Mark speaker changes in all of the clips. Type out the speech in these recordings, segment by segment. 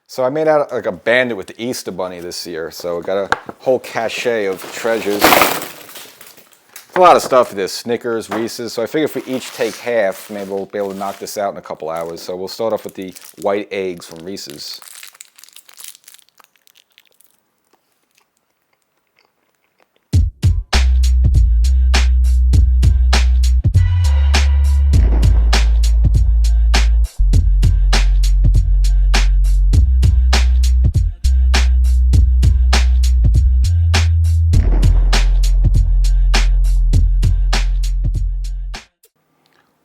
Speaker 1: So I made out like a bandit with the Easter Bunny this year. So I got a whole cachet of treasures. A lot of stuff this, Snickers, Reese's. So I figure if we each take half, maybe we'll be able to knock this out in a couple hours. So we'll start off with the white eggs from Reese's.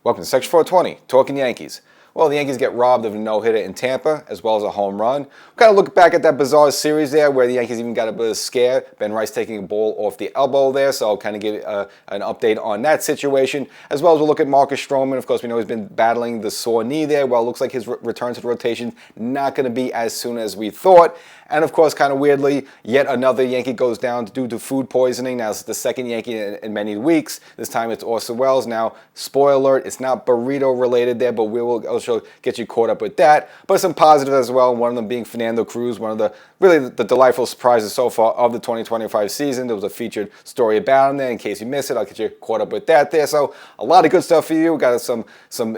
Speaker 1: Welcome to Section 420, Talkin Yankees. Well, the Yankees get robbed of a no-hitter in Tampa, as well as a home run. We kind of look back at that bizarre series there, where the Yankees even got a bit of scare. Ben Rice taking a ball off the elbow there, so I'll kind of give an update on that situation. As well as we'll look at Marcus Stroman. Of course, we know he's been battling the sore knee there. Well, it looks like his return to the rotation not going to be as soon as we thought. And of course, kind of weirdly, yet another Yankee goes down due to food poisoning. Now, it's the second Yankee in many weeks. This time it's Orson Welles. Now, spoiler alert, it's not burrito related there, but we will also get you caught up with that. But some positives as well, one of them being Fernando Cruz, one of the really the delightful surprises so far of the 2025 season. There was a featured story about him there. In case you missed it, I'll get you caught up with that there. So a lot of good stuff for you. Got some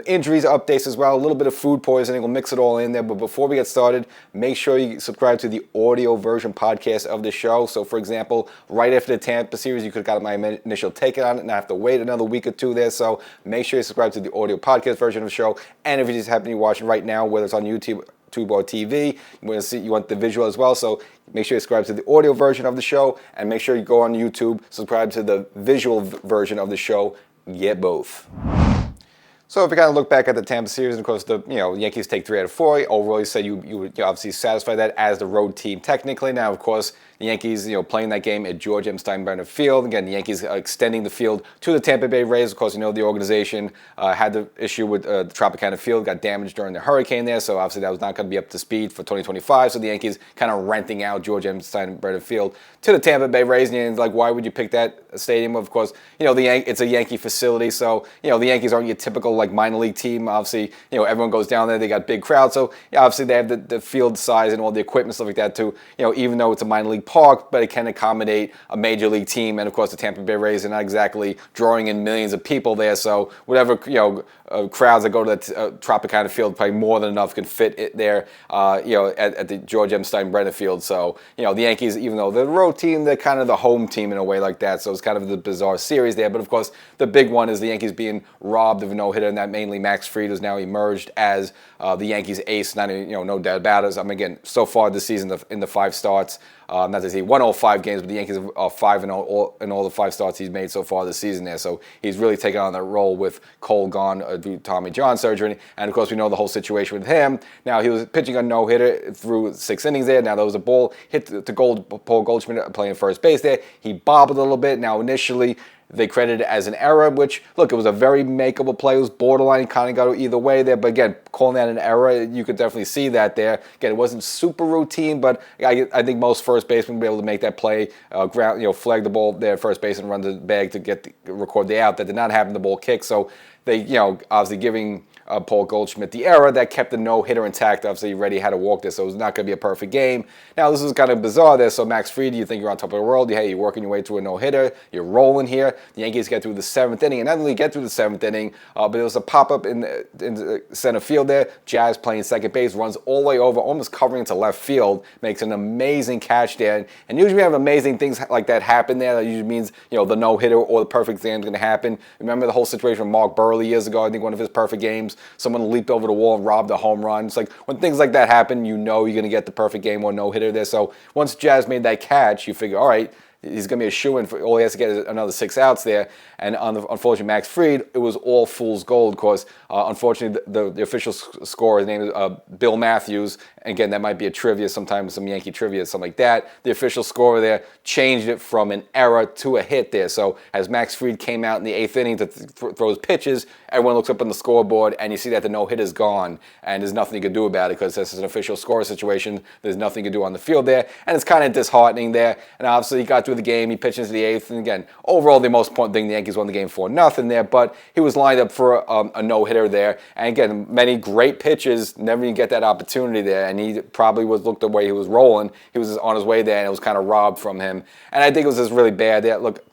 Speaker 1: injuries updates as well, a little bit of food poisoning. We'll mix it all in there. But before we get started, make sure you subscribe to the audio version podcast of the show. So for example, right after the Tampa series, you could have got my initial take on it and not have to wait another week or two there. So make sure you subscribe to the audio podcast version of the show. And if you just happen to be watching right now, whether it's on YouTube or TV, you want the visual as well. So make sure you subscribe to the audio version of the show, and make sure you go on YouTube, subscribe to the visual version of the show. Get both. So if you kind of look back at the Tampa series, and of course the Yankees take 3 out of 4. Overall, you said you would obviously satisfy that as the road team technically. Now, of course, the Yankees playing that game at George M. Steinbrenner Field. Again, the Yankees extending the field to the Tampa Bay Rays. Of course, the organization had the issue with the Tropicana Field, got damaged during the hurricane there. So obviously that was not going to be up to speed for 2025. So the Yankees kind of renting out George M. Steinbrenner Field to the Tampa Bay Rays. And like, why would you pick that stadium? Of course, it's a Yankee facility. So the Yankees aren't your typical like minor league team. Obviously, everyone goes down there. They got big crowds. So obviously they have the field size and all the equipment, stuff like that too. Even though it's a minor league park, but it can accommodate a major league team. And of course, the Tampa Bay Rays are not exactly drawing in millions of people there. So whatever crowds that go to the Tropicana Field, probably more than enough can fit it there. At the George M. Steinbrenner Field. So the Yankees, even though they're the road team, they're kind of the home team in a way like that. So it's kind of the bizarre series there. But of course, the big one is the Yankees being robbed of a no-hitter, and that mainly Max Fried, who's now emerged as the Yankees ace. Not no doubt about it. Again, so far this season in the 5 starts. Not to say he won all 5 games, but the Yankees are 5-0 in all the 5 starts he's made so far this season there. So he's really taken on that role with Cole gone due to Tommy John surgery. And of course, we know the whole situation with him. Now, he was pitching a no-hitter through 6 innings there. Now, there was a ball hit to Paul Goldschmidt playing first base there. He bobbled a little bit. Now, initially, they credited it as an error, which, look, it was a very makeable play. It was borderline, kind of got either way there. But again, calling that an error, you could definitely see that there. Again, it wasn't super routine, but I think most first basemen would be able to make that play, flag the ball there at first base and run the bag to record the out. That did not happen. The ball kicked. So they, obviously giving Paul Goldschmidt the error that kept the no-hitter intact. Obviously, he already had to walk this, so it was not going to be a perfect game. Now, this is kind of bizarre there. So Max Fried, you think you're on top of the world. Hey, you're working your way through a no-hitter. You're rolling here. The Yankees get through the 7th inning, and not only get through the 7th inning, but there was a pop-up in the center field there. Jazz playing second base, runs all the way over, almost covering into left field, makes an amazing catch there. And usually we have amazing things like that happen there. That usually means, the no-hitter or the perfect game is going to happen. Remember the whole situation with Mark Burley years ago? I think one of his perfect games, someone leaped over the wall and robbed a home run. It's like when things like that happen, you're going to get the perfect game or no-hitter there. So once Jazz made that catch, you figure, all right, he's going to be a shoo-in for all he has to get is another 6 outs there. And unfortunately, Max Fried, it was all fool's gold because, unfortunately, the official scorer, his name is Bill Matthews. Again, that might be a trivia, sometimes some Yankee trivia, something like that. The official scorer there changed it from an error to a hit there. So as Max Fried came out in the 8th inning to throw his pitches, everyone looks up on the scoreboard and you see that the no-hit is gone. And there's nothing you can do about it because this is an official scorer situation. There's nothing you can do on the field there. And it's kind of disheartening there. And obviously, he got to through the game. He pitched into the eighth, and again, overall, the most important thing, the Yankees won the game 4-0 there, but he was lined up for a no-hitter there. And again, many great pitches never even get that opportunity there, and he probably looked the way he was rolling. He was on his way there, and it was kind of robbed from him. And I think it was just really bad there. Look,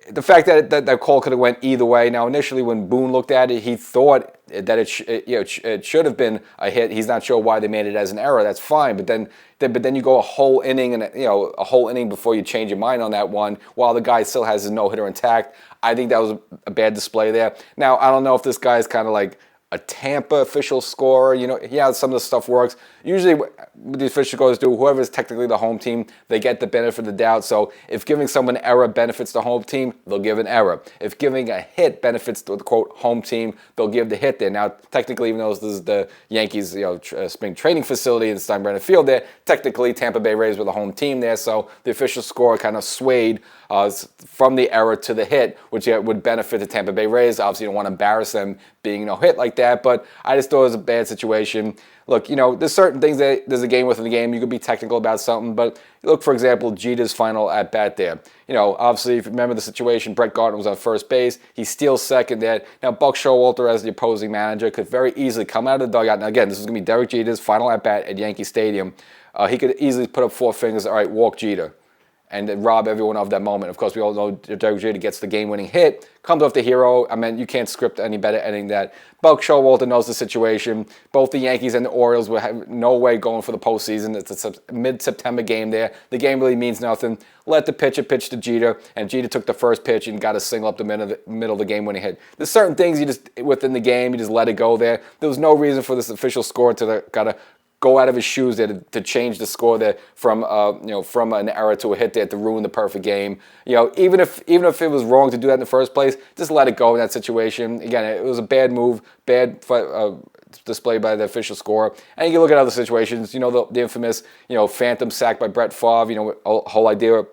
Speaker 1: the fact that call could have went either way. Now, initially, when Boone looked at it, he thought that it should have been a hit. He's not sure why they made it as an error. That's fine, but then you go a whole inning and a whole inning before you change your mind on that one, while the guy still has his no-hitter intact. I think that was a bad display there. Now, I don't know if this guy is kind of like a Tampa official scorer. Yeah, some of the stuff works. Usually what the official scores do, whoever is technically the home team, they get the benefit of the doubt. So if giving someone an error benefits the home team, they'll give an error. If giving a hit benefits the, quote, home team, they'll give the hit there. Now, technically, even though this is the Yankees spring training facility in Steinbrenner Field there, technically Tampa Bay Rays were the home team there. So the official score kind of swayed from the error to the hit, which would benefit the Tampa Bay Rays. Obviously, you don't want to embarrass them being no hit like that, but I just thought it was a bad situation. Look, there's certain things that there's a game within the game. You could be technical about something, but look, for example, Jeter's final at bat there. Obviously, if you remember the situation, Brett Gardner was on first base. He steals second there. Now, Buck Showalter, as the opposing manager, could very easily come out of the dugout. Now, again, this is going to be Derek Jeter's final at bat at Yankee Stadium. He could easily put up four fingers. All right, walk Jeter, and then rob everyone of that moment. Of course, we all know Derek Jeter gets the game-winning hit, comes off the hero. I mean, you can't script any better ending that. Buck Showalter knows the situation. Both the Yankees and the Orioles will have no way going for the postseason. It's a mid-September game there. The game really means nothing. Let the pitcher pitch to Jeter, and Jeter took the first pitch and got a single up the middle of the game-winning hit. There's certain things you just, within the game, you just let it go there. There was no reason for this official score to go out of his shoes there to change the score there from an error to a hit there to ruin the perfect game. Even if it was wrong to do that in the first place, just let it go in that situation. Again, it was a bad move, bad display by the official score. And you can look at other situations. The infamous phantom sack by Brett Favre. Whole idea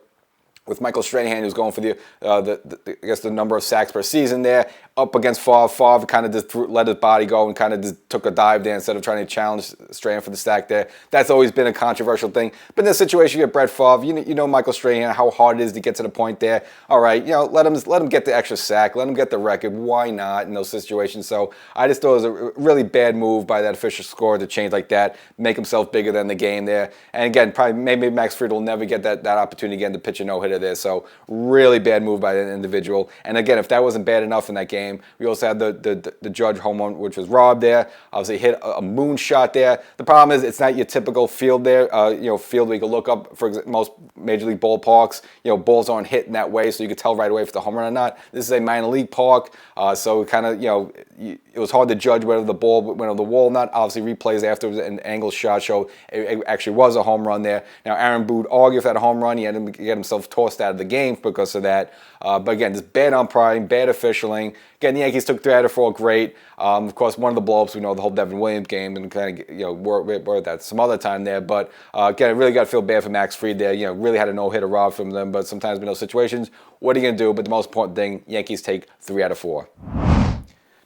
Speaker 1: with Michael Strahan, who's going for the number of sacks per season there, up against Favre. Favre kind of just let his body go and kind of just took a dive there instead of trying to challenge Strahan for the sack there. That's always been a controversial thing. But in this situation, you get Brett Favre. Michael Strahan, how hard it is to get to the point there. All right, let him get the extra sack. Let him get the record. Why not in those situations? So I just thought it was a really bad move by that official score to change like that, make himself bigger than the game there. And again, probably maybe Max Fried will never get that opportunity again to pitch a no-hitter there. So really bad move by an individual. And again, if that wasn't bad enough in that game, we also had the Judge home run, which was robbed there. Obviously hit a moonshot there. The problem is it's not your typical field there. Field where you can look up for most Major League ballparks. Balls aren't hit in that way, so you can tell right away if it's a home run or not. This is a minor league park, so kind of it was hard to judge whether the ball went on the wall or not. Obviously, replays afterwards and angle shot show it actually was a home run there. Now, Aaron Boone argued for that home run. He had to get himself tossed out of the game because of that. But again, just bad umpiring, bad officialing. Again, the Yankees took 3 out of 4, great. Of course, one of the blow-ups, we know the whole Devin Williams game, and kind of work that some other time there. But again, I really got to feel bad for Max Fried there. Really had a no-hitter robbed from them. But sometimes in those situations, what are you going to do? But the most important thing, Yankees take 3 out of 4.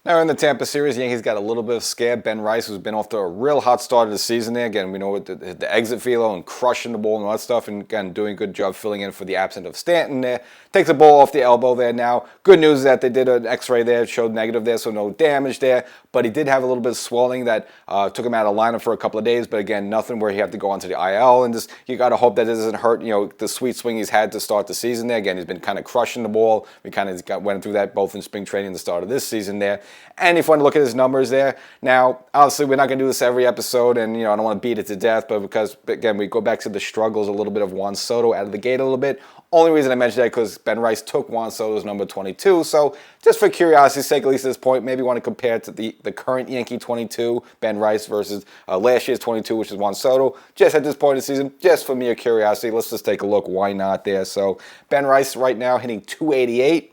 Speaker 1: Now in the Tampa series, the Yankees got a little bit of scare. Ben Rice, who's been off to a real hot start of the season there. Again, we know with the exit velo and crushing the ball and all that stuff, and again, doing a good job filling in for the absence of Stanton there. Takes the ball off the elbow there now. Good news is that they did an x-ray there, showed negative there, so no damage there. But he did have a little bit of swelling that took him out of lineup for a couple of days. But again, nothing where he had to go onto the IL. And just you got to hope that it doesn't hurt, the sweet swing he's had to start the season there. Again, he's been kind of crushing the ball. We kind of went through that both in spring training and the start of this season there. And if you want to look at his numbers there, now, obviously, we're not going to do this every episode. And, I don't want to beat it to death. But because, again, we go back to the struggles a little bit of Juan Soto out of the gate a little bit. Only reason I mentioned that because Ben Rice took Juan Soto's number 22. So just for curiosity's sake, at least at this point, maybe want to compare it to the current Yankee 22, Ben Rice, versus last year's 22, which is Juan Soto. Just at this point in the season, just for mere curiosity, let's just take a look. Why not there? So Ben Rice right now hitting 288.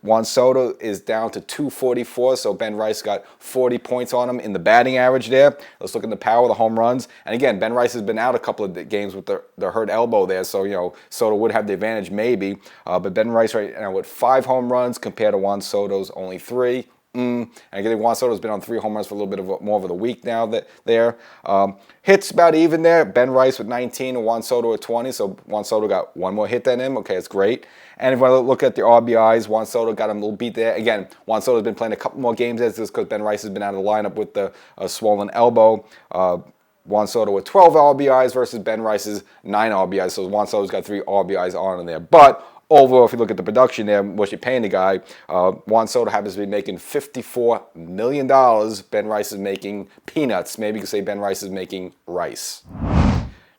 Speaker 1: Juan Soto is down to 244, so Ben Rice got 40 points on him in the batting average there. Let's look at the power of the home runs. And again, Ben Rice has been out a couple of games with the hurt elbow there, so, Soto would have the advantage maybe. But Ben Rice right now with 5 home runs compared to Juan Soto's only 3. And again, Juan Soto's been on 3 home runs for a little bit of more of a week now. Hits about even there. Ben Rice with 19 and Juan Soto with 20. So Juan Soto got one more hit than him. Okay, it's great. And if I look at the RBIs, Juan Soto got him a little beat there. Again, Juan Soto's been playing a couple more games as this because Ben Rice has been out of the lineup with the swollen elbow. Juan Soto with 12 RBIs versus Ben Rice's 9 RBIs. So Juan Soto's got 3 RBIs on in there. But overall, if you look at the production there, what you're paying the guy, Juan Soto happens to be making $54 million. Ben Rice is making peanuts. Maybe you could say Ben Rice is making rice.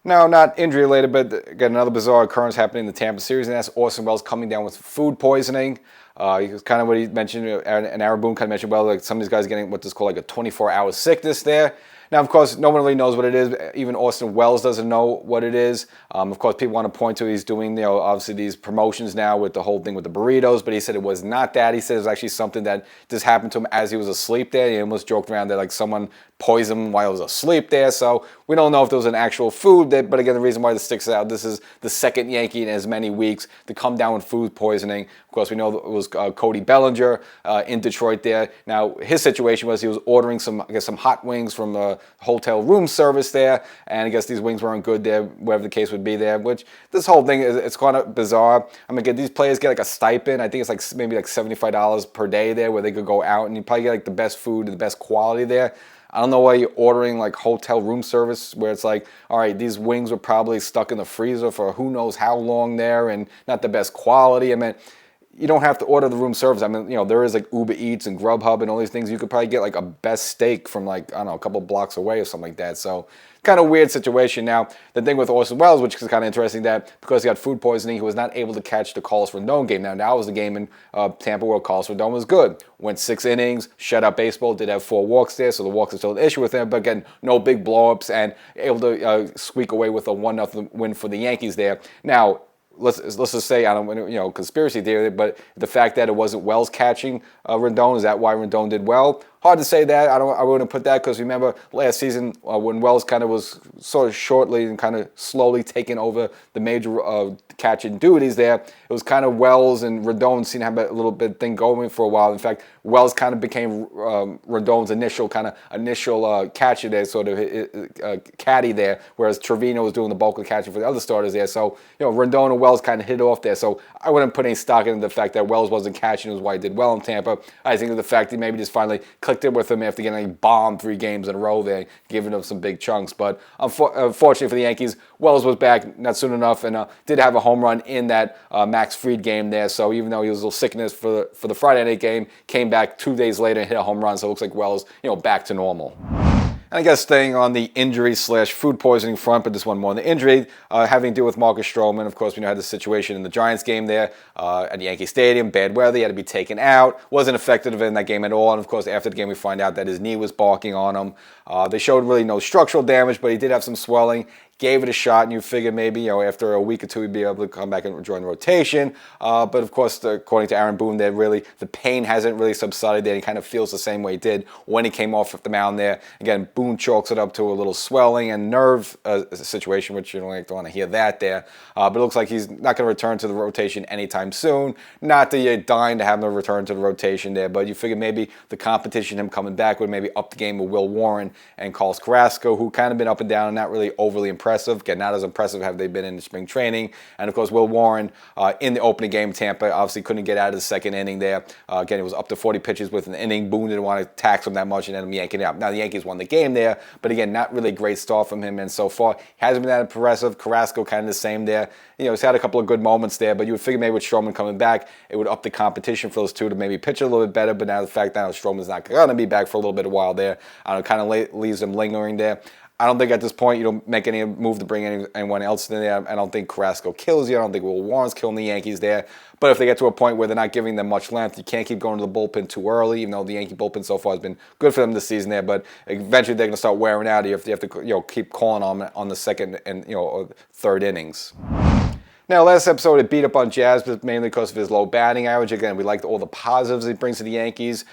Speaker 1: Now, not injury related, but again, another bizarre occurrence happening in the Tampa series, and that's Orson Welles coming down with food poisoning. Kind of what he mentioned, and Aaron Boone kind of mentioned, well, like some of these guys are getting what's called like a 24-hour sickness there. Now, of course, no one really knows what it is. Even Orson Welles doesn't know what it is. Of course, people want to point to he's doing, obviously these promotions now with the whole thing with the burritos, but he said it was not that. He said it was actually something that just happened to him as he was asleep there. He almost joked around that like someone poisoned him while he was asleep there. So we don't know if there was an actual food there, but again, the reason why this sticks out, this is the second Yankee in as many weeks to come down with food poisoning. Of course, we know it was Cody Bellinger in Detroit there. Now, his situation was he was ordering some hot wings from the hotel room service there, and I guess these wings weren't good there, whatever the case would be there, which this whole thing it's kind of bizarre. I mean, these players get like a stipend. I think it's like maybe like $75 per day there where they could go out and you probably get like the best food and the best quality there. I don't know why you're ordering like hotel room service where it's like, all right, these wings were probably stuck in the freezer for who knows how long there and not the best quality. I mean, you don't have to order the room service. I mean, there is like Uber Eats and Grubhub and all these things. You could probably get like a best steak from like, I don't know, a couple blocks away or something like that. So kind of weird situation. Now, the thing with Orson Welles, which is kind of interesting, that because he got food poisoning, he was not able to catch the Carlos Rodon game. Now was the game in Tampa where Carlos Rodon was good. Went 6 innings, shut out baseball, did have 4 walks there, so the walks are still an issue with him. But again, no big blow-ups and able to squeak away with a 1-0 win for the Yankees there. Now, let's just say, I don't, conspiracy theory, but the fact that it wasn't Wells catching Rodon, is that why Rodon did well? Hard to say that. I wouldn't put that because remember last season when Wells kind of was sort of shortly and kind of slowly taking over the major catching duties there. It was kind of Wells and Rodon seemed to have a little bit thing going for a while. In fact, Wells kind of became Rodon's initial catcher there, sort of caddy there, whereas Trevino was doing the bulk of catching for the other starters there. So Rodon and Wells kind of hit off there. So I wouldn't put any stock into the fact that Wells wasn't catching is why he did well in Tampa. I think of the fact that maybe just finally clicked in with him after getting bombed 3 games in a row there, giving him some big chunks. But unfortunately for the Yankees, Wells was back not soon enough and did have a home run in that Max Fried game there. So even though he was a little sickness for the Friday night game, came back 2 days later and hit a home run. So it looks like Wells, back to normal. And I guess staying on the injury/food poisoning front, but this one more on the injury, having to deal with Marcus Stroman. Of course, we had the situation in the Giants game there at Yankee Stadium. Bad weather, he had to be taken out. Wasn't effective in that game at all. And of course, after the game, we find out that his knee was barking on him. They showed really no structural damage, but he did have some swelling. Gave it a shot, and you figure maybe after a week or two he'd be able to come back and join the rotation. But of course, according to Aaron Boone, that really the pain hasn't really subsided there. He kind of feels the same way he did when he came off the mound there. Again, Boone chalks it up to a little swelling and nerve situation, which you don't want to hear that there. But it looks like he's not going to return to the rotation anytime soon. Not that you're dying to have him return to the rotation there, but you figure maybe the competition, him coming back, would maybe up the game with Will Warren and Carlos Carrasco, who kind of been up and down and not really overly impressive. Again, not as impressive have they been in the spring training. And of course, Will Warren in the opening game, Tampa obviously couldn't get out of the second inning there. Again, it was up to 40 pitches with an inning. Boone didn't want to tax him that much and ended up yanking it out. Now the Yankees won the game there, but again, not really a great start from him. And so far, hasn't been that impressive. Carrasco kind of the same there. He's had a couple of good moments there, but you would figure maybe with Stroman coming back, it would up the competition for those two to maybe pitch a little bit better. But now the fact that Stroman's not going to be back for a little bit of a while there, kind of leaves him lingering there. I don't think at this point you don't make any move to bring anyone else in there. I don't think Carrasco kills you. I don't think Will Warren's killing the Yankees there. But if they get to a point where they're not giving them much length, you can't keep going to the bullpen too early, even though the Yankee bullpen so far has been good for them this season there. But eventually they're going to start wearing out. You have to keep calling on the second and third innings. Now, last episode, it beat up on Jazz, but mainly because of his low batting average. Again, we liked all the positives he brings to the Yankees.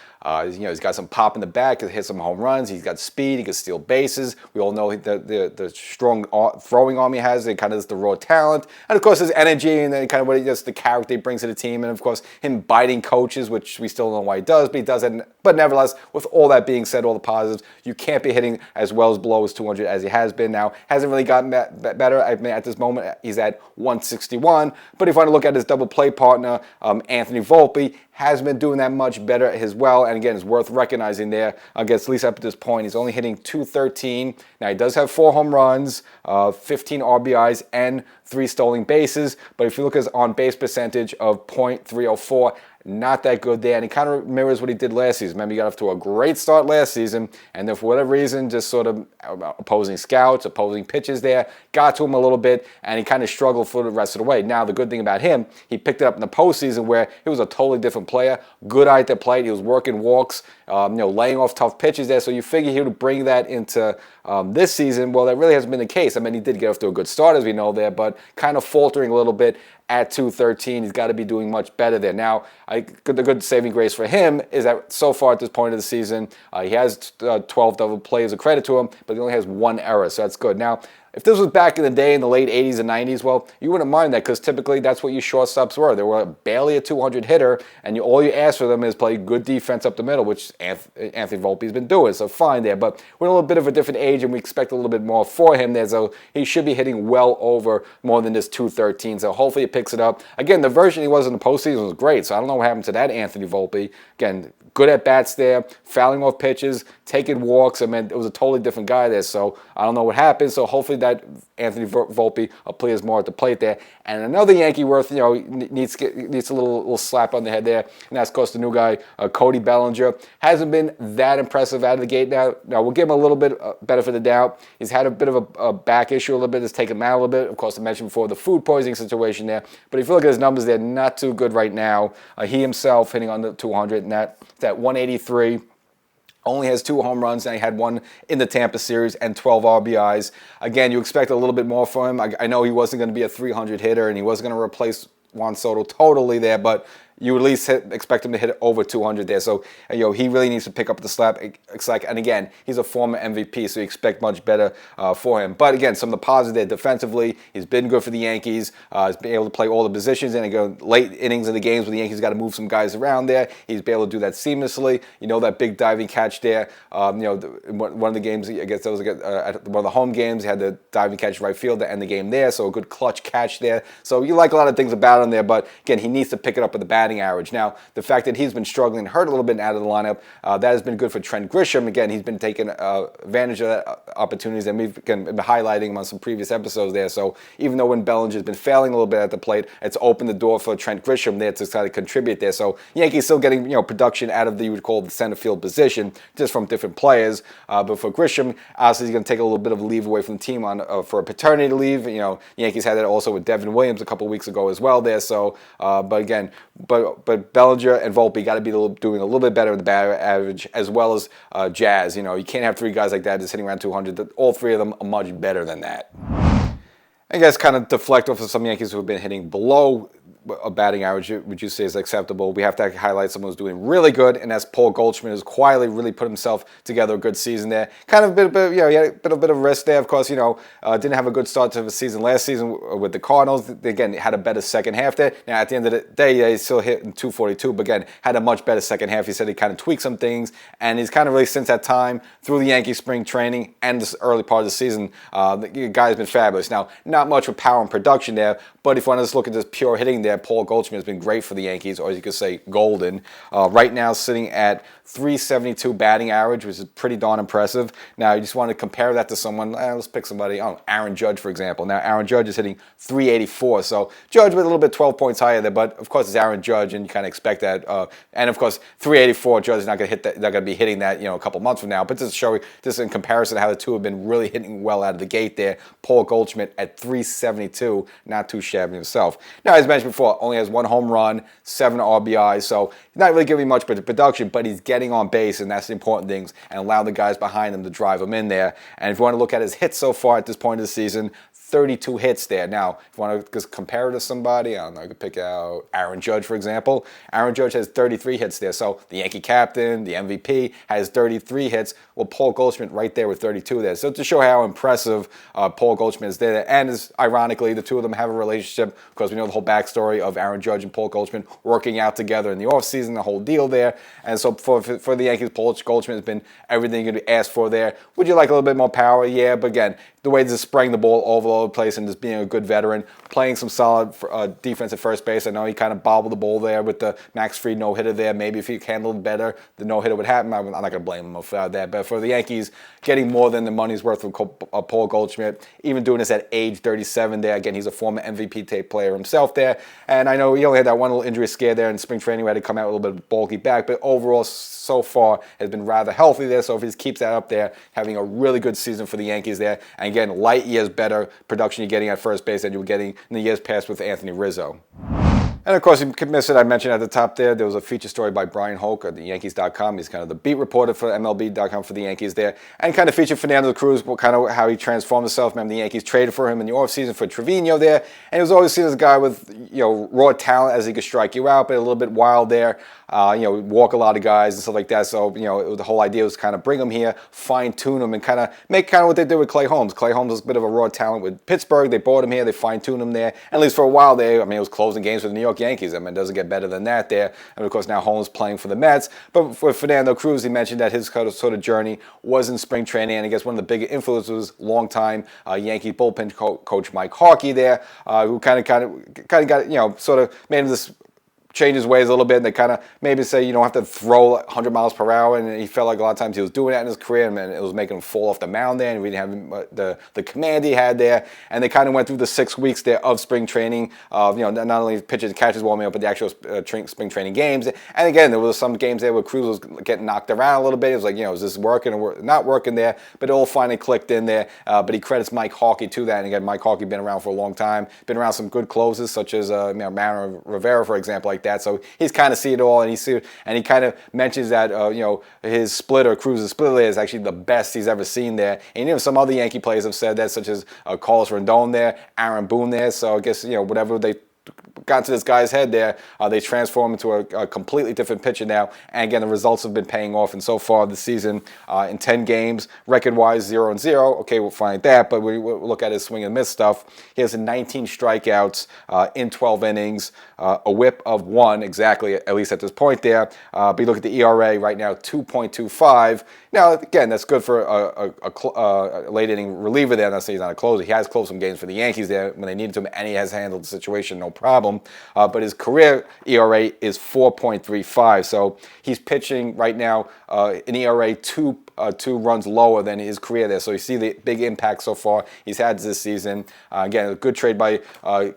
Speaker 1: He's got some pop in the back, can hit some home runs. He's got speed. He can steal bases. We all know the strong throwing arm he has. It kind of is the raw talent, and of course his energy and then kind of just the character he brings to the team, and of course him biting coaches, which we still don't know why he does, but he does it. But nevertheless, with all that being said, all the positives, you can't be hitting as well as below as 200 as he has been. Now hasn't really gotten better. I mean, at this moment he's at 161. But if you want to look at his double play partner, Anthony Volpe, has been doing that much better as well. And again, it's worth recognizing there. Against, at least up to this point, he's only hitting .213. Now, he does have 4 home runs, 15 RBIs, and 3 stolen bases. But if you look at his on-base percentage of .304, not that good there, and he kind of mirrors what he did last season. Remember, he got off to a great start last season, and then for whatever reason, just sort of opposing scouts, opposing pitches there, got to him a little bit, and he kind of struggled for the rest of the way. Now, the good thing about him, he picked it up in the postseason where he was a totally different player, good eye at the plate, he was working walks, laying off tough pitches there, so you figure he would bring that into this season. Well, that really hasn't been the case. I mean, he did get off to a good start, as we know there, but kind of faltering a little bit at 213. He's got to be doing much better there. Now, the good saving grace for him is that so far at this point of the season, he has 12 double plays, a credit to him, but he only has 1 error, so that's good. Now, if this was back in the day in the late 80s and 90s, well, you wouldn't mind that because typically that's what your shortstops were. They were barely a 200 hitter, and all you ask for them is play good defense up the middle, which Anthony Volpe's been doing, so fine there. But we're in a little bit of a different age, and we expect a little bit more for him there, so he should be hitting well over more than this 213, so hopefully he picks it up. Again, the version he was in the postseason was great, so I don't know what happened to that Anthony Volpe. Again, good at bats there, fouling off pitches, taking walks. I mean, it was a totally different guy there, so I don't know what happened. So hopefully that Anthony Volpe appears more at the plate there. And another Yankee worth, needs a little slap on the head there, and that's, of course, the new guy, Cody Bellinger. Hasn't been that impressive out of the gate now. Now, we'll give him a little bit benefit of the doubt. He's had a bit of a back issue a little bit. It's taken him out a little bit. Of course, I mentioned before the food poisoning situation there. But if you look at his numbers, they're not too good right now. He himself hitting under 200, and that's at 183. Only has 2 home runs, and he had 1 in the Tampa series and 12 RBIs. Again, you expect a little bit more from him. I know he wasn't going to be a 300 hitter, and he wasn't going to replace Juan Soto totally there, but you at least expect him to hit over 200 there. So, he really needs to pick up the slack. And again, he's a former MVP, so you expect much better for him. But again, some of the positives there defensively, he's been good for the Yankees. He's been able to play all the positions and go late innings in the games where the Yankees got to move some guys around there. He's been able to do that seamlessly. That big diving catch there. One of the games, I guess that was at one of the home games, he had the diving catch right field to end the game there. So a good clutch catch there. So you like a lot of things about him there, but again, he needs to pick it up at the batting average. Now, the fact that he's been struggling, hurt a little bit out of the lineup, that has been good for Trent Grisham. Again, he's been taking advantage of that opportunities, and we've been highlighting him on some previous episodes there. So even though when Bellinger's been failing a little bit at the plate, it's opened the door for Trent Grisham there to kind of contribute there. So Yankees still getting production out of you would call the center field position, just from different players. But for Grisham, obviously he's going to take a little bit of a leave away from the team for a paternity leave. Yankees had that also with Devin Williams a couple weeks ago as well there. So, but Bellinger and Volpe got to be doing a little bit better with the batting average, as well as Jazz. You can't have 3 guys like that just hitting around 200. All 3 of them are much better than that. I guess kind of deflect off of some Yankees who have been hitting below a batting average, would you say is acceptable? We have to highlight someone who's doing really good, and that's Paul Goldschmidt, who's quietly really put himself together a good season there. Kind of he had a bit of risk there. Of course, didn't have a good start to the season last season with the Cardinals. Again, had a better second half there. Now, at the end of the day, he still hit in 242, but again, had a much better second half. He said he kind of tweaked some things, and he's kind of really, since that time, through the Yankee spring training and this early part of the season, the guy's been fabulous. Now, not much with power and production there, but if you want to just look at this pure hitting there, Paul Goldschmidt has been great for the Yankees, or as you could say, golden. Right now, sitting at 372 batting average, which is pretty darn impressive. Now, you just want to compare that to someone, let's pick somebody, Aaron Judge, for example. Now, Aaron Judge is hitting 384, so Judge with a little bit 12 points higher there, but of course it's Aaron Judge, and you kind of expect that. And of course, 384, Judge is not going to hit that, not going to be hitting that, a couple months from now. But just showing, just in comparison, how the two have been really hitting well out of the gate there. Paul Goldschmidt at 372, not too shabby himself. Now, as mentioned before, only has 1 home run, 7 RBIs, so he's not really giving much production, but he's getting on base, and that's the important things, and allow the guys behind him to drive him in there. And if you want to look at his hits so far at this point of the season, 32 hits there. Now, if you want to just compare it to somebody, I don't know, I could pick out Aaron Judge, for example. Aaron Judge has 33 hits there. So the Yankee captain, the MVP, has 33 hits. Well, Paul Goldschmidt right there with 32 there. So to show how impressive Paul Goldschmidt is there. And ironically, the two of them have a relationship because we know the whole backstory of Aaron Judge and Paul Goldschmidt working out together in the offseason, the whole deal there. And so for the Yankees, Paul Goldschmidt has been everything you could ask for there. Would you like a little bit more power? Yeah, but again, the way this is spraying the ball all over the place and just being a good veteran, playing some solid defense at first base. I know he kind of bobbled the ball there with the Max Fried no-hitter there. Maybe if he handled better, the no-hitter would happen. I'm not going to blame him for that. But for the Yankees, getting more than the money's worth of Paul Goldschmidt, even doing this at age 37 there. Again, he's a former MVP tape player himself there. And I know he only had that one little injury scare there in spring training where he had to come out a little bit bulky back. But overall, so far, has been rather healthy there. So if he keeps that up there, having a really good season for the Yankees there. And again, light years better production you're getting at first base than you were getting in the years past with Anthony Rizzo. And of course, you could miss it. I mentioned at the top there was a feature story by Brian Hoke at the Yankees.com. He's kind of the beat reporter for MLB.com for the Yankees there. And kind of featured Fernando Cruz, kind of how he transformed himself. Remember, the Yankees traded for him in the offseason for Trevino there. And he was always seen as a guy with, raw talent as he could strike you out, but a little bit wild there. Walk a lot of guys and stuff like that. So, the whole idea was kind of bring him here, fine-tune him, and kind of make kind of what they did with Clay Holmes. Clay Holmes was a bit of a raw talent with Pittsburgh. They brought him here. They fine-tuned him there. And at least for a while there, it was closing games for the New York Yankees. It doesn't get better than that there. And of course, now Holmes playing for the Mets. But for Fernando Cruz, he mentioned that his sort of journey was in spring training. And I guess one of the bigger influences was longtime Yankee bullpen coach Mike Harkey there, who kind of got, sort of made him this change his ways a little bit, and they kind of maybe say you don't have to throw 100 miles per hour, and he felt like a lot of times he was doing that in his career, and it was making him fall off the mound there, and we didn't have the command he had there, and they kind of went through the 6 weeks there of spring training, not only pitchers and catchers warming up, but the actual spring training games, and again, there was some games there where Cruz was getting knocked around a little bit. It was like, is this working or not working there, but it all finally clicked in there, but he credits Mike Harkey to that, and again, Mike Harkey been around for a long time, been around some good closers, such as Mariano Rivera, for example, like that. So he's kind of seen it all, and he kind of mentions that his splitter, Cruz's splitter, is actually the best he's ever seen there. And some other Yankee players have said that, such as Carlos Rendon there, Aaron Boone there. So I guess whatever they got into this guy's head there, they transform into a completely different pitcher now. And again, the results have been paying off. And so far this season, in 10 games, record-wise, 0-0. Okay, we'll find that. But we'll look at his swing and miss stuff. He has 19 strikeouts in 12 innings, a whip of 1 exactly, at least at this point there. But you look at the ERA right now, 2.25. Now, again, that's good for a late inning reliever there. That's he's not a closer. He has closed some games for the Yankees there when they needed him, and he has handled the situation no problem. But his career ERA is 4.35. So he's pitching right now an ERA 2 runs lower than his career there. So you see the big impact so far he's had this season. Again, a good trade by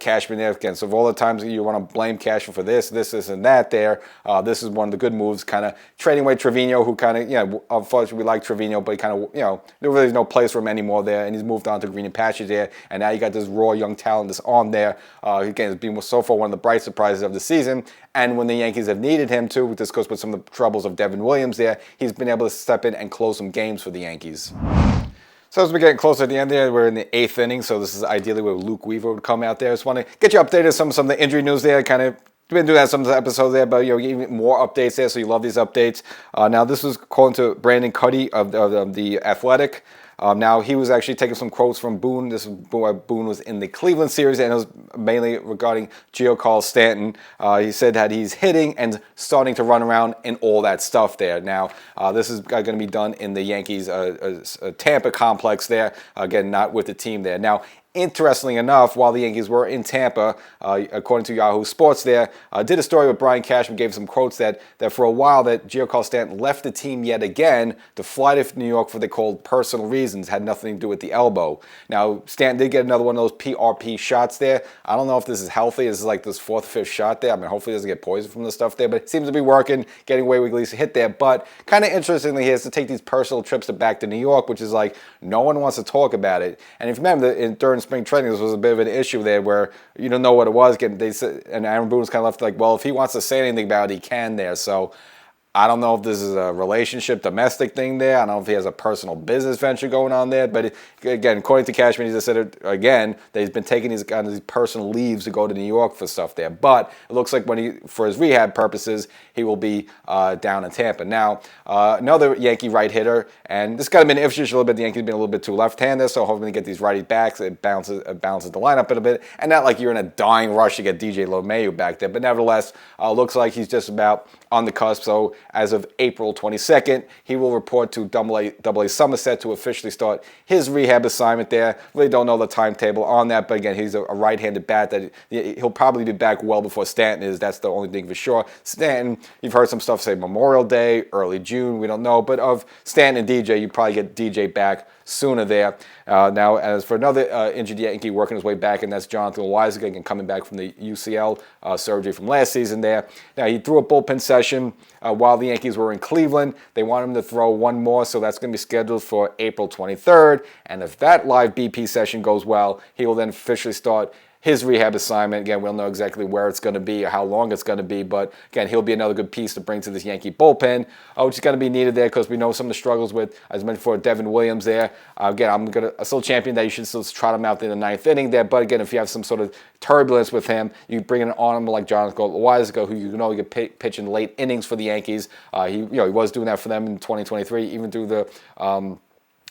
Speaker 1: Cashman there. Again, so of all the times you want to blame Cashman for this, and that there, this is one of the good moves, kind of trading away Trevino, who kind of, unfortunately we like Trevino, but he kind of, there really is no place for him anymore there, and he's moved on to greener pastures there, and now you got this raw young talent that's on there. Again, it's been so far one of the bright surprises of the season, and when the Yankees have needed him to, this goes with some of the troubles of Devin Williams there, he's been able to step in and close some games for the Yankees. So as we're getting closer at the end there, we're in the 8th inning, so this is ideally where Luke Weaver would come out there. I just want to get you updated on some of the injury news there, kind of been doing that some of the episodes there, but even more updates there, so you love these updates. Now this was according to Brandon Cuddy of the Athletic. Now, he was actually taking some quotes from Boone. Boone was in the Cleveland series, and it was mainly regarding Giancarlo Stanton. He said that he's hitting and starting to run around and all that stuff there. Now, this is going to be done in the Yankees' Tampa complex there. Again, not with the team there. Now, interestingly enough, while the Yankees were in Tampa, according to Yahoo Sports there, did a story with Brian Cashman, gave some quotes that for a while that Giancarlo Stanton left the team yet again to fly to New York for what they called personal reasons, had nothing to do with the elbow. Now, Stanton did get another one of those PRP shots there. I don't know if this is healthy. This is like this 4th or 5th shot there. I mean, hopefully he doesn't get poisoned from the stuff there, but it seems to be working, getting away with at least a hit there. But kind of interestingly, he has to take these personal trips back to New York, which is like no one wants to talk about it. And if you remember, during spring training, this was a bit of an issue there where you don't know what it was. They said, and Aaron Boone was kind of left like, well, if he wants to say anything about it, he can there. So I don't know if this is a relationship, domestic thing there. I don't know if he has a personal business venture going on there. But again, according to Cashman, he just said it again that he's been taking these kind of these personal leaves to go to New York for stuff there. But it looks like for his rehab purposes, he will be down in Tampa. Now, another Yankee right hitter, and this kind of been iffy a little bit. The Yankees been a little bit too left-handed, so hoping to get these righties back. So it balances the lineup in a bit, and not like you're in a dying rush to get DJ LeMahieu back there. But nevertheless, looks like he's just about on the cusp. So as of April 22nd, he will report to AA Somerset to officially start his rehab assignment there. Really don't know the timetable on that, but again, he's a right-handed bat that he'll probably be back well before Stanton is. That's the only thing for sure. Stanton, you've heard some stuff say Memorial Day, early June, we don't know, but of Stanton and DJ, you probably get DJ back sooner there. Now, as for another injured Yankee working his way back, and that's Jonathan Loaisiga, again coming back from the UCL surgery from last season there. Now, he threw a bullpen session while the Yankees were in Cleveland. They want him to throw one more, so that's going to be scheduled for April 23rd. And if that live BP session goes well, he will then officially start his rehab assignment. Again, we'll know exactly where it's going to be or how long it's going to be, but again, he'll be another good piece to bring to this Yankee bullpen, which is going to be needed there because we know some of the struggles with, as mentioned before, Devin Williams there. Again, I'm still champion that you should still trot him out there in the 9th inning there, but again, if you have some sort of turbulence with him, you bring an arm like Jonathan Loaisiga, who you know you can pitch in late innings for the Yankees. He was doing that for them in 2023, even through the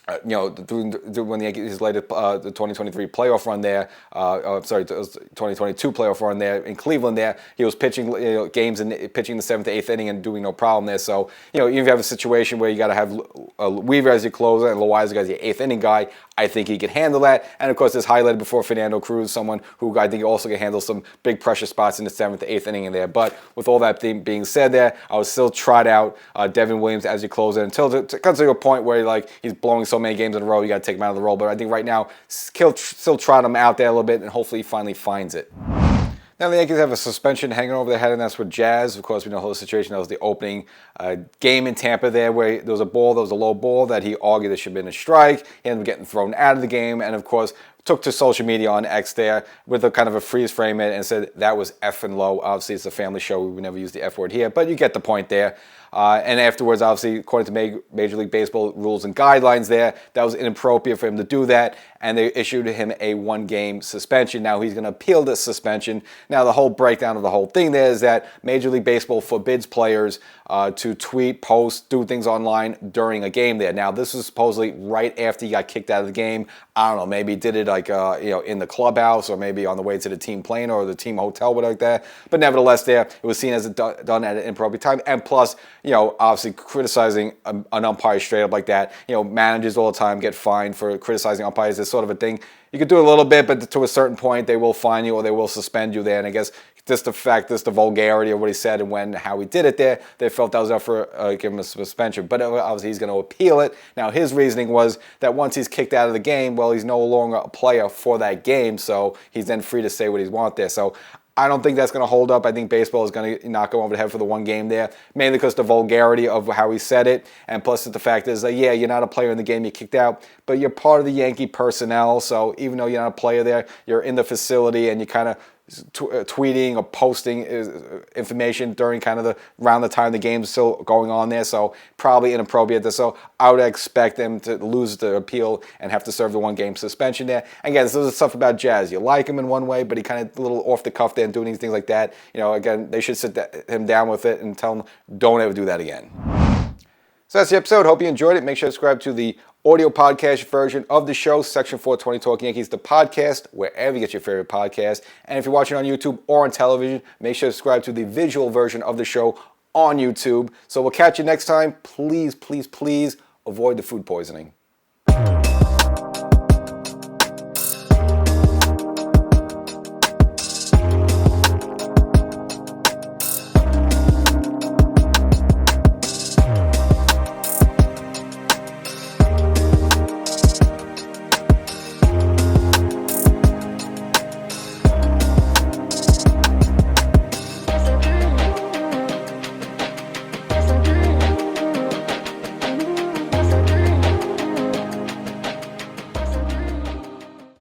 Speaker 1: when the Yankees later the 2023 playoff run there, 2022 playoff run there in Cleveland there, he was pitching games and pitching the 7th to 8th inning and doing no problem there. So, even if you have a situation where you got to have Weaver as your closer and Loaisiga as your 8th inning guy, I think he could handle that. And of course, as highlighted before, Fernando Cruz, someone who I think also can handle some big pressure spots in the 7th to 8th inning in there. But with all that being said there, I would still trot out Devin Williams as your closer until it comes to a point where he's blowing so many games in a row, you got to take him out of the role. But I think right now, still trot him out there a little bit, and hopefully he finally finds it. Now, the Yankees have a suspension hanging over their head, and that's with Jazz. Of course, we know the whole situation. That was the opening game in Tampa there where there was a low ball that he argued there should have been a strike. He ended up getting thrown out of the game, and of course, took to social media on X there with a kind of a freeze frame it and said that was effing low. Obviously, it's a family show. We would never use the F word here, but you get the point there. And afterwards, obviously, according to Major League Baseball rules and guidelines there, that was inappropriate for him to do that, and they issued him a 1-game suspension. Now, he's going to appeal this suspension. Now, the whole breakdown of the whole thing there is that Major League Baseball forbids players to tweet, post, do things online during a game there. Now, this was supposedly right after he got kicked out of the game. I don't know, maybe he did it in the clubhouse or maybe on the way to the team plane or the team hotel, whatever like that. But nevertheless, there, it was seen as done at an inappropriate time. And plus, obviously criticizing an umpire straight up like that. Managers all the time get fined for criticizing umpires. This sort of a thing. You could do a little bit, but to a certain point, they will fine you or they will suspend you there. And I guess just the vulgarity of what he said and how he did it there, they felt that was enough for give him a suspension. But obviously, he's going to appeal it. Now, his reasoning was that once he's kicked out of the game, well, he's no longer a player for that game, so he's then free to say what he wants there. So I don't think that's going to hold up. I think baseball is going to knock him over the head for the 1 game there, mainly because the vulgarity of how he said it, and plus the fact is that, yeah, you're not a player in the game, you kicked out, but you're part of the Yankee personnel, so even though you're not a player there, you're in the facility and you kind of tweeting or posting information during kind of around the time the game's still going on there, so probably inappropriate. So I would expect them to lose the appeal and have to serve the 1-game suspension there. Again, this is stuff about Jazz. You like him in one way, but he kind of a little off the cuff there and doing these things like that. Again, they should sit him down with it and tell him, don't ever do that again. So that's the episode. Hope you enjoyed it. Make sure to subscribe to the audio podcast version of the show, Section 420 Talkin Yankees, the podcast, wherever you get your favorite podcast. And if you're watching on YouTube or on television, make sure to subscribe to the visual version of the show on YouTube. So we'll catch you next time. Please, please, please avoid the food poisoning.